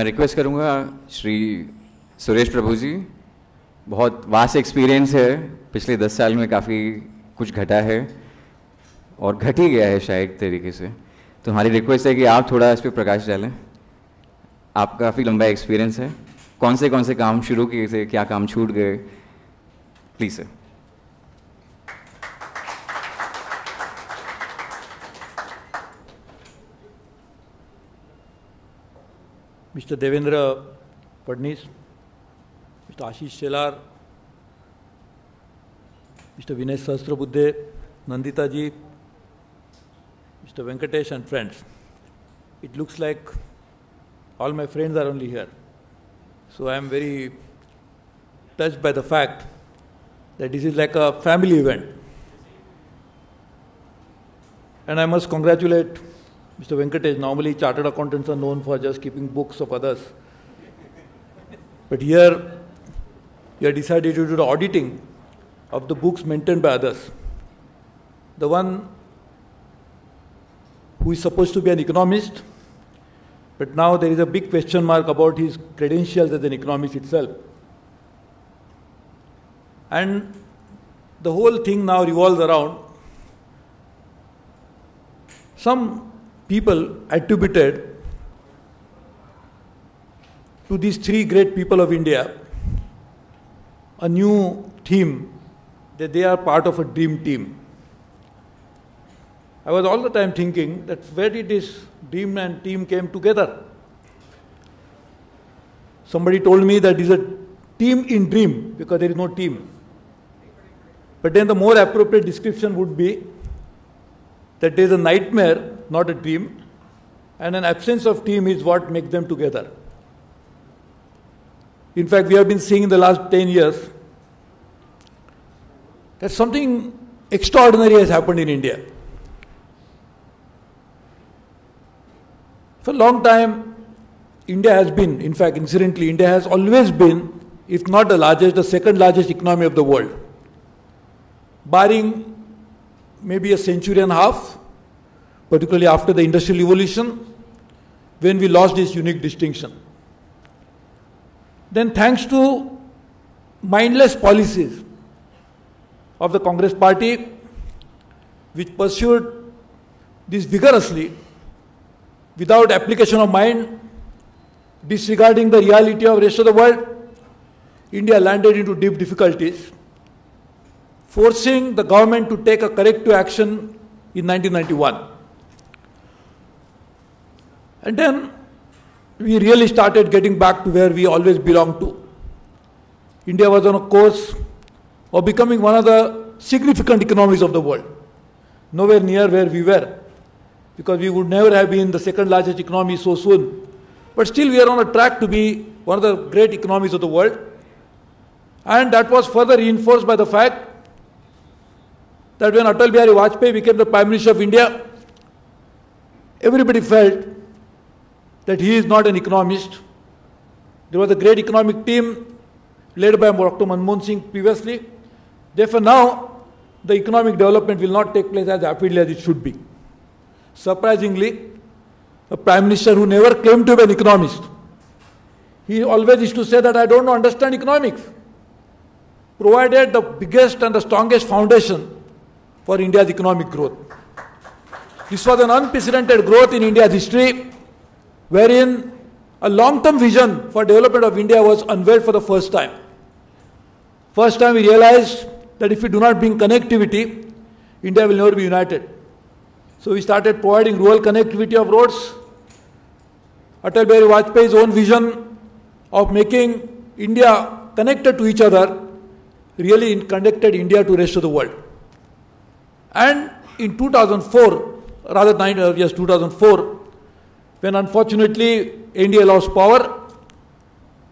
मैं रिक्वेस्ट करूंगा श्री सुरेश प्रभु जी, बहुत वास्ट एक्सपीरियंस है, पिछले 10 साल में काफ़ी कुछ घटा है और घट ही गया है शायद तरीके से, तो हमारी रिक्वेस्ट है कि आप थोड़ा इस पर प्रकाश डालें। आपका काफ़ी लंबा एक्सपीरियंस है, कौन से काम शुरू किए थे, क्या काम छूट गए, please sir. Mr. Devendra Fadnis, Mr. Ashish Shelar, Mr. Vinay Sahasrabuddhe, Nandita ji, Mr. Venkatesh and friends. It looks like all my friends are only here. So I am very touched by the fact that this is like a family event. And I must congratulate Mr. Venkatesh. Normally chartered accountants are known for just keeping books of others. But here you have decided to do the auditing of the books maintained by others. The one who is supposed to be an economist, but now there is a big question mark about his credentials as an economist itself. And the whole thing now revolves around some people attributed to these three great people of India a new theme, that they are part of a dream team. I was all the time thinking that where did this dream and team came together? Somebody told me that it is a team in dream because there is no team. But then the more appropriate description would be that there is a nightmare, not a dream, and an absence of team is what makes them together. In fact, we have been seeing in the last 10 years that something extraordinary has happened in India. For a long time, India has been, in fact, incidentally, India has always been, if not the largest, the second largest economy of the world, barring maybe a century and a half, particularly after the Industrial Revolution, when we lost this unique distinction. Then thanks to mindless policies of the Congress party, which pursued this vigorously, without application of mind, disregarding the reality of the rest of the world, India landed into deep difficulties, forcing the government to take a corrective action in 1991. And then we really started getting back to where we always belonged to. India was on a course of becoming one of the significant economies of the world, nowhere near where we were, because we would never have been the second largest economy so soon. But still we are on a track to be one of the great economies of the world. And that was further reinforced by the fact that when Atal Bihari Vajpayee became the Prime Minister of India, everybody felt that he is not an economist. There was a great economic team led by Dr. Manmohan Singh previously. Therefore now, the economic development will not take place as rapidly as it should be. Surprisingly, a Prime Minister who never claimed to be an economist, he always used to say that I don't understand economics, provided the biggest and the strongest foundation for India's economic growth. This was an unprecedented growth in India's history, wherein a long-term vision for development of India was unveiled for the first time. First time we realized that if we do not bring connectivity, India will never be united. So we started providing rural connectivity of roads. Atal Bihari Vajpayee's own vision of making India connected to each other really connected India to the rest of the world. And in 2004, 2004, when unfortunately India lost power,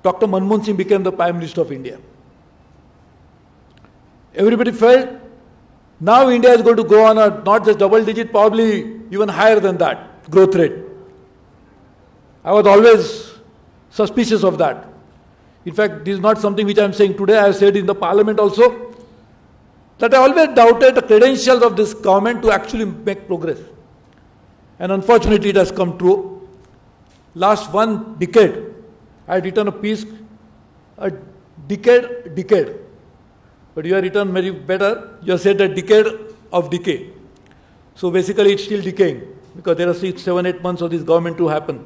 Dr. Manmohan Singh became the Prime Minister of India. Everybody felt now India is going to go on a not just double digit, probably even higher than that growth rate. I was always suspicious of that. In fact, this is not something which I am saying today. I have said in the parliament also that I always doubted the credentials of this government to actually make progress. And unfortunately, it has come true. Last one decade, I had written a piece, a decade. But you have written very better. You have said a decade of decay. So basically it's still decaying because there are 6, 7, 8 months of this government to happen.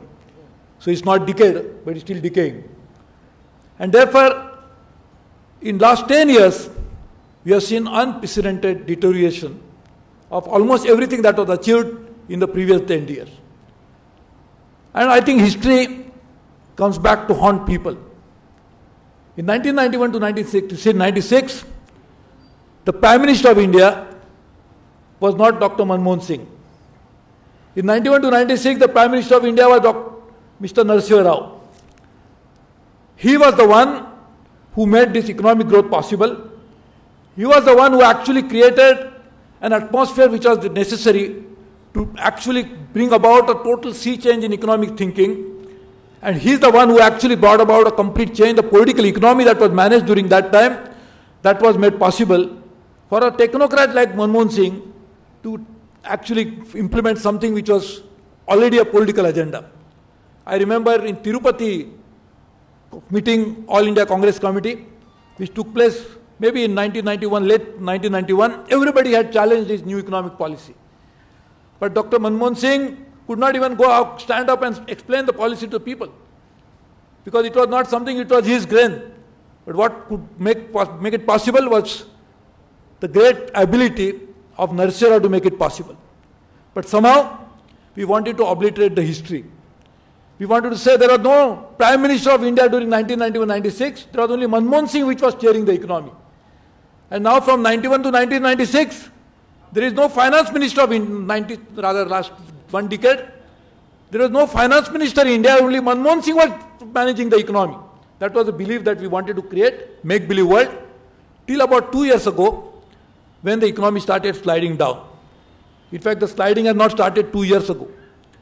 So it's not decayed, but it's still decaying. And therefore, in last 10 years, we have seen unprecedented deterioration of almost everything that was achieved in the previous 10 years. And I think history comes back to haunt people. In 1991 to 1996, the Prime Minister of India was not Dr. Manmohan Singh. In 91 to 96, the Prime Minister of India was Mr. Narasimha Rao. He was the one who made this economic growth possible. He was the one who actually created an atmosphere which was necessary to actually bring about a total sea change in economic thinking. And he's the one who actually brought about a complete change. The political economy that was managed during that time, that was made possible for a technocrat like Manmohan Singh to actually implement something which was already a political agenda. I remember in Tirupati meeting All India Congress Committee, which took place maybe in 1991, late 1991, everybody had challenged this new economic policy. But Dr. Manmohan Singh could not even go out, stand up and explain the policy to people. Because it was not something, it was his grain. But what could make it possible was the great ability of Narasimha Rao to make it possible. But somehow, we wanted to obliterate the history. We wanted to say there was no Prime Minister of India during 1991-96. There was only Manmohan Singh which was steering the economy. And now from 91 to 1996, there is no Finance Minister of last one decade. There was no Finance Minister in India, only Manmohan Singh was managing the economy. That was the belief that we wanted to create, make-believe world, till about 2 years ago, when the economy started sliding down. In fact, the sliding had not started 2 years ago.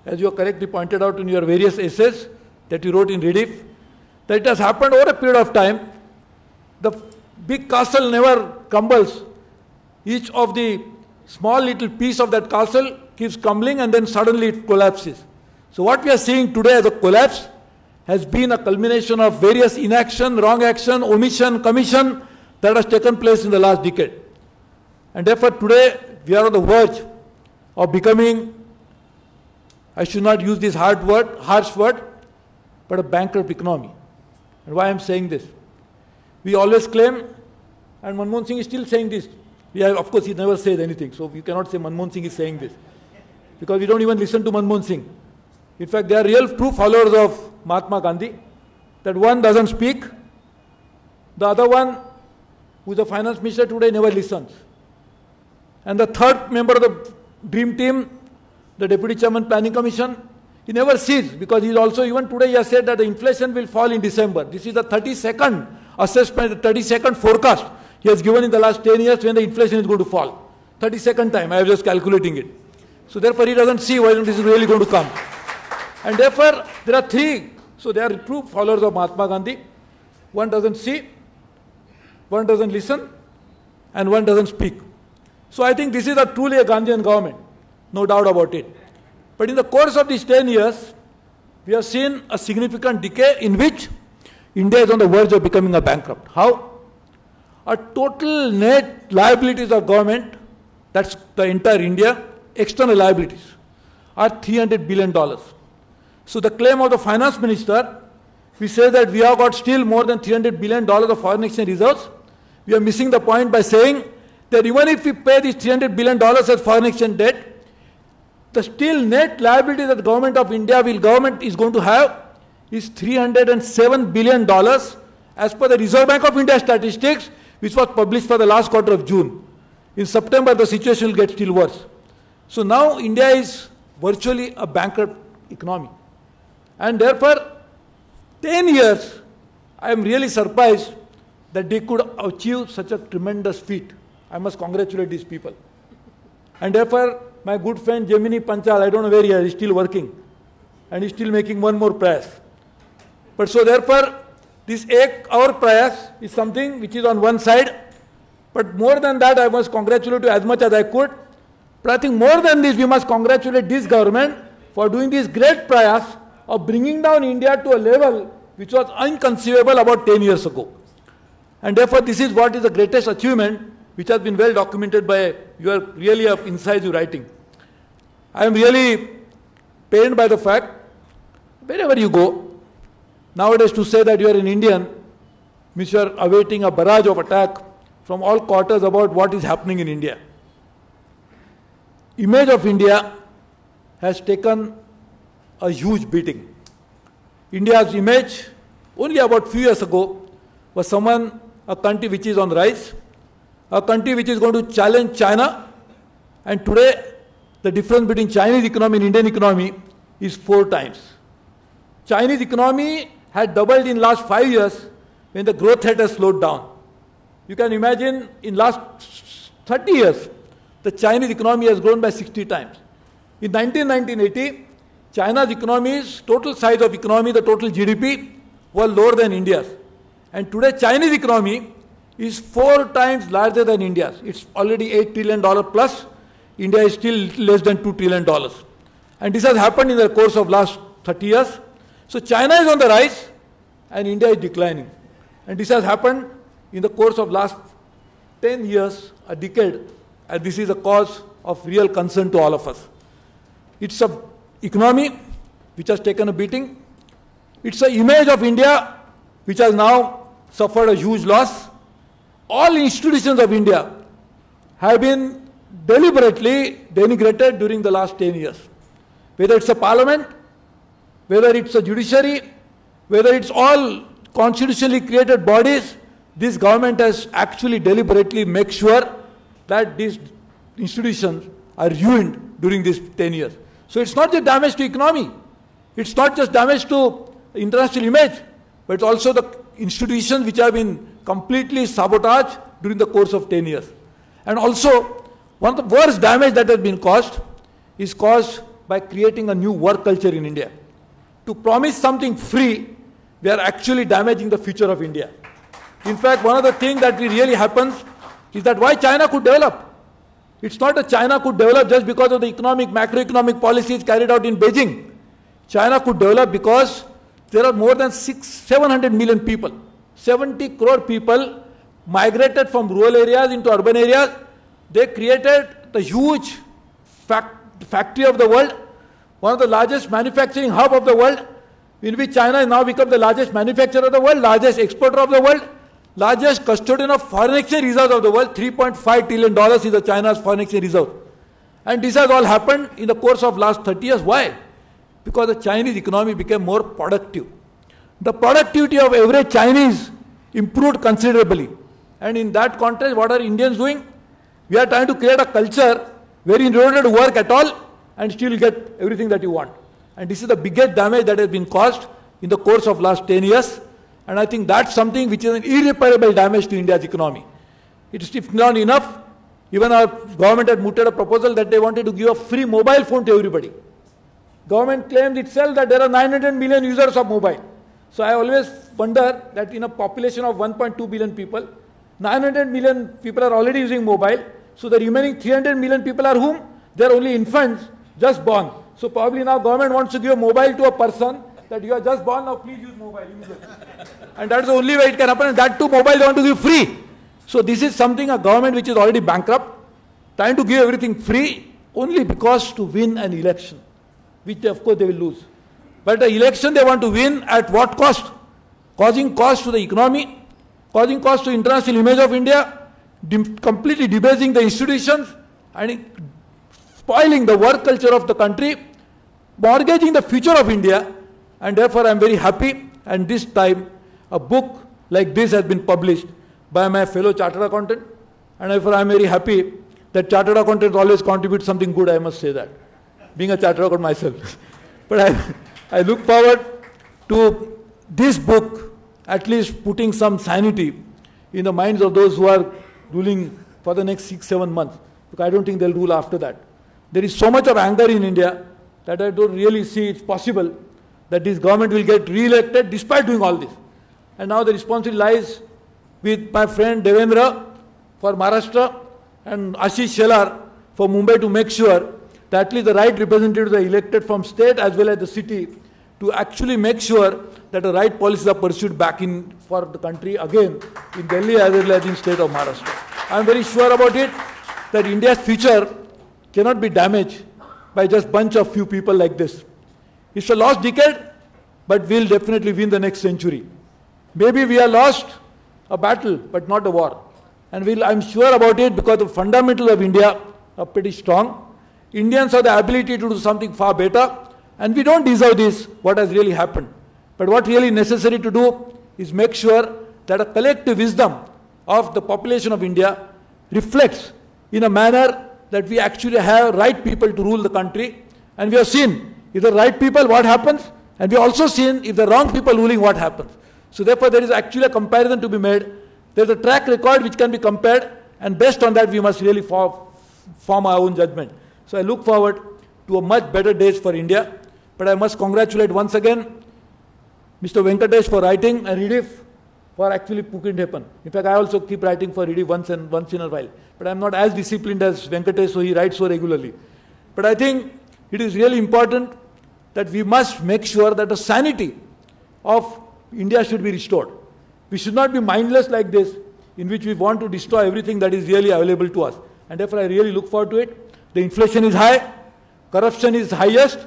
As you have correctly pointed out in your various essays that you wrote in Rediff, that it has happened over a period of time. The big castle never crumbles. Each of the small little piece of that castle keeps crumbling and then suddenly it collapses. So what we are seeing today as a collapse has been a culmination of various inaction, wrong action, omission, commission that has taken place in the last decade. And therefore today we are on the verge of becoming, I should not use this harsh word, but a bankrupt economy. And why I am saying this? We always claim, and Manmohan Singh is still saying this. Of course, he never said anything, so you cannot say Manmohan Singh is saying this. Because we don't even listen to Manmohan Singh. In fact, they are real true followers of Mahatma Gandhi, that one doesn't speak, the other one, who is the finance minister today, never listens. And the third member of the dream team, the Deputy Chairman Planning Commission, he never sees, because he is also, even today he has said that the inflation will fall in December. This is the 32nd assessment, the 32nd forecast he has given in the last 10 years when the inflation is going to fall. 32nd time, I was just calculating it. So therefore he doesn't see when this is really going to come. And therefore there are three, so they are true followers of Mahatma Gandhi. One doesn't see, one doesn't listen, and one doesn't speak. So I think this is truly a Gandhian government, no doubt about it. But in the course of these 10 years, we have seen a significant decay in which India is on the verge of becoming a bankrupt. How? A total net liabilities of government, that's the entire India, external liabilities, are $300 billion. So the claim of the finance minister, we say that we have got still more than $300 billion of foreign exchange reserves. We are missing the point by saying that even if we pay these $300 billion as foreign exchange debt, the still net liability that the government of India is going to have is $307 billion as per the Reserve Bank of India statistics, which was published for the last quarter of June. In September, the situation will get still worse. So now India is virtually a bankrupt economy. And therefore, 10 years, I am really surprised that they could achieve such a tremendous feat. I must congratulate these people. And therefore, my good friend Gemini Panchal, I don't know where he is, he's still working. And he's still making one more prayas. But so therefore, this our prayas is something which is on one side. But more than that, I must congratulate you as much as I could. But I think more than this, we must congratulate this government for doing these great prayas of bringing down India to a level which was inconceivable about 10 years ago. And therefore, this is what is the greatest achievement, which has been well documented by your really incisive writing. I am really pained by the fact, wherever you go, nowadays to say that you are an Indian means you are awaiting a barrage of attack from all quarters about what is happening in India. Image of India has taken a huge beating. India's image, only about few years ago, was a country which is on the rise, a country which is going to challenge China, and today the difference between Chinese economy and Indian economy is 4 times. Chinese economy had doubled in last 5 years when the growth rate has slowed down. You can imagine in last 30 years, the Chinese economy has grown by 60 times. In 1980, China's economy's total size of economy, the total GDP, was lower than India's. And today Chinese economy is 4 times larger than India's. It's already $8 trillion plus. India is still less than $2 trillion. And this has happened in the course of last 30 years. So China is on the rise and India is declining. And this has happened in the course of last 10 years, a decade, and this is a cause of real concern to all of us. It's an economy which has taken a beating. It's an image of India which has now suffered a huge loss. All institutions of India have been deliberately denigrated during the last 10 years. Whether it's a parliament, whether it's a judiciary, whether it's all constitutionally created bodies, this government has actually deliberately made sure that these institutions are ruined during these 10 years. So it's not just damage to economy, it's not just damage to international image, but it's also the institutions which have been completely sabotaged during the course of 10 years. And also, one of the worst damage that has been caused is caused by creating a new work culture in India. To promise something free, we are actually damaging the future of India. In fact, one of the things that really happens is that why China could develop. It's not that China could develop just because of the macroeconomic policies carried out in Beijing. China could develop because there are more than 700 million people. 70 crore people migrated from rural areas into urban areas. They created the huge factory of the world, one of the largest manufacturing hub of the world, in which China has now become the largest manufacturer of the world, largest exporter of the world, largest custodian of foreign exchange reserves of the world. $3.5 trillion is the China's foreign exchange reserve. And this has all happened in the course of last 30 years. Why? Because the Chinese economy became more productive. The productivity of every Chinese improved considerably. And in that context, what are Indians doing? We are trying to create a culture where you don't have to work at all and still get everything that you want. And this is the biggest damage that has been caused in the course of last 10 years. And I think that's something which is an irreparable damage to India's economy. It's not enough. Even our government had mooted a proposal that they wanted to give a free mobile phone to everybody. Government claims itself that there are 900 million users of mobile. So I always wonder that in a population of 1.2 billion people, 900 million people are already using mobile. So the remaining 300 million people are whom? They are only infants, just born. So probably now government wants to give a mobile to a person that you are just born, now please use mobile immediately. And that's the only way it can happen. And that too mobile they want to give free. So this is something a government which is already bankrupt, trying to give everything free only because to win an election, which of course they will lose. But the election they want to win at what cost? Causing cost to the economy, causing cost to international image of India, completely debasing the institutions and spoiling the work culture of the country, mortgaging the future of India. And therefore I am very happy, and this time a book like this has been published by my fellow chartered accountant, and therefore I am very happy that chartered accountants always contribute something good, I must say that, being a chartered accountant myself. But I look forward to this book at least putting some sanity in the minds of those who are ruling for the next 6-7 months, because I don't think they'll rule after that. There is so much of anger in India that I don't really see it's possible that this government will get re-elected despite doing all this. And now the responsibility lies with my friend Devendra for Maharashtra and Ashish Shelar for Mumbai to make sure that at least the right representatives are elected from state as well as the city to actually make sure that the right policies are pursued back in for the country again in Delhi as well as in state of Maharashtra. I am very sure about it that India's future cannot be damaged by just bunch of few people like this. It's a lost decade, but we'll definitely win the next century. Maybe we are lost a battle, but not a war. And I'm sure about it because the fundamentals of India are pretty strong. Indians have the ability to do something far better, and we don't deserve this, what has really happened. But what really necessary to do is make sure that a collective wisdom of the population of India reflects in a manner that we actually have right people to rule the country. And we have seen, if the right people, what happens? And we have also seen, if the wrong people ruling, what happens. So therefore, there is actually a comparison to be made. There is a track record which can be compared, and based on that, we must really form our own judgment. So I look forward to a much better days for India. But I must congratulate once again Mr. Venkatesh for writing and Rediff for actually making it happen. In fact, I also keep writing for Rediff once in a while. But I am not as disciplined as Venkatesh, so he writes so regularly. But I think it is really important that we must make sure that the sanity of India should be restored. We should not be mindless like this, in which we want to destroy everything that is really available to us. And therefore, I really look forward to it. The inflation is high, corruption is highest,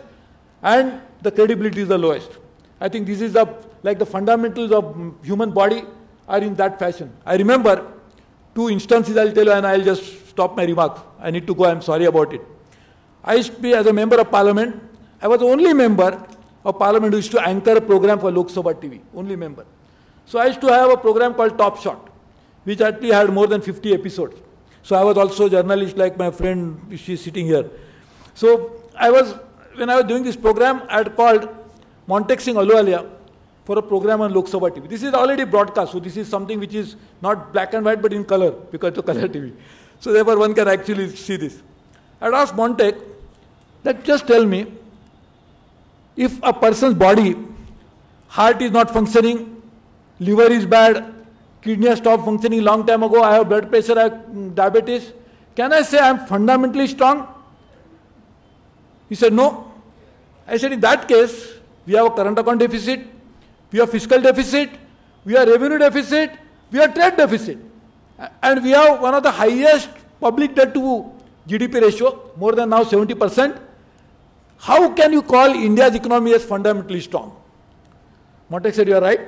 and the credibility is the lowest. I think this is like the fundamentals of human body are in that fashion. I remember 2 instances I'll tell you, and I'll just stop my remarks. I need to go, I'm sorry about it. I used to be, as a member of parliament, I was the only member of parliament who used to anchor a program for Lok Sabha TV, only member. So I used to have a program called Top Shot, which actually had more than 50 episodes. So I was also a journalist like my friend, she's sitting here. So when I was doing this program, I had called Montek Singh Ahluwalia for a program on Lok Sabha TV. This is already broadcast, so this is something which is not black and white but in color, because it's a color TV. So therefore one can actually see this. I had asked Montek that just tell me, if a person's body, heart is not functioning, liver is bad, kidney has stopped functioning long time ago, I have blood pressure, I have diabetes, can I say I am fundamentally strong? He said, no. I said, in that case, we have a current account deficit, we have fiscal deficit, we have revenue deficit, we have trade deficit. And we have one of the highest public debt to GDP ratio, more than now 70%. How can you call India's economy as fundamentally strong? Montek said, you are right.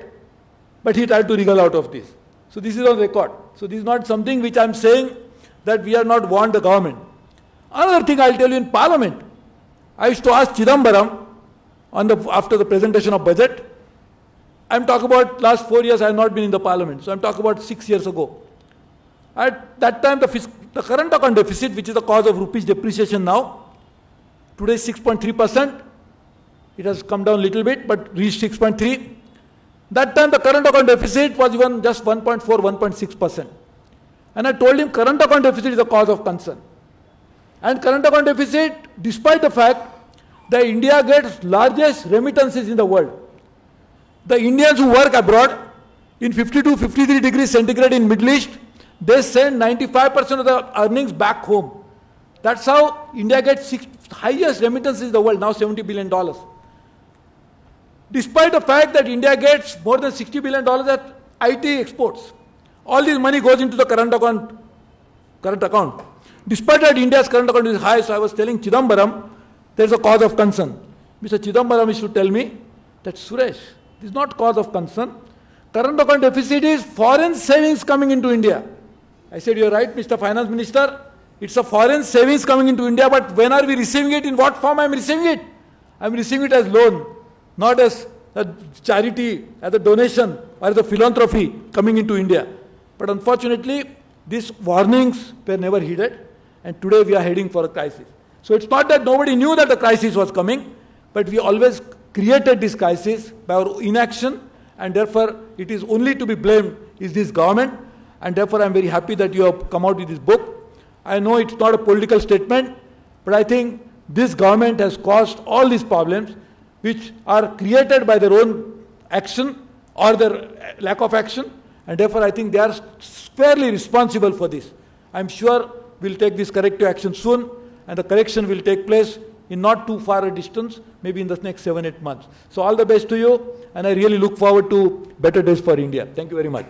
But he tried to wriggle out of this. So this is on record. So this is not something which I am saying that we are not warned the government. Another thing I will tell you, in parliament, I used to ask Chidambaram after the presentation of budget. I am talking about last 4 years I have not been in the parliament. So I am talking about 6 years ago. At that time the current account deficit, which is the cause of rupees depreciation now, today is 6.3%. It has come down a little bit but reached 6.3%. That time the current account deficit was even just 1.4, 1.6%. And I told him current account deficit is a cause of concern. And current account deficit, despite the fact that India gets largest remittances in the world. The Indians who work abroad in 52, 53 degrees centigrade in Middle East, they send 95% of the earnings back home. That's how India gets highest remittances in the world, now $70 billion. Despite the fact that India gets more than $60 billion at IT exports. All this money goes into the current account. Despite that, India's current account is high, so I was telling Chidambaram, there is a cause of concern. Mr. Chidambaram used to tell me that, Suresh, this is not cause of concern. Current account deficit is foreign savings coming into India. I said, you are right, Mr. Finance Minister. It's a foreign savings coming into India, but when are we receiving it? In what form I am receiving it? I am receiving it as loan, not as a charity, as a donation, or as a philanthropy coming into India. But unfortunately, these warnings were never heeded, and today we are heading for a crisis. So it's not that nobody knew that the crisis was coming, but we always created this crisis by our inaction, and therefore it is only to be blamed is this government, and therefore I am very happy that you have come out with this book. I know it's not a political statement, but I think this government has caused all these problems which are created by their own action or their lack of action, and therefore I think they are squarely responsible for this. I am sure we'll take this corrective action soon, and the correction will take place in not too far a distance, maybe in the next 7-8 months. So all the best to you, and I really look forward to better days for India. Thank you very much.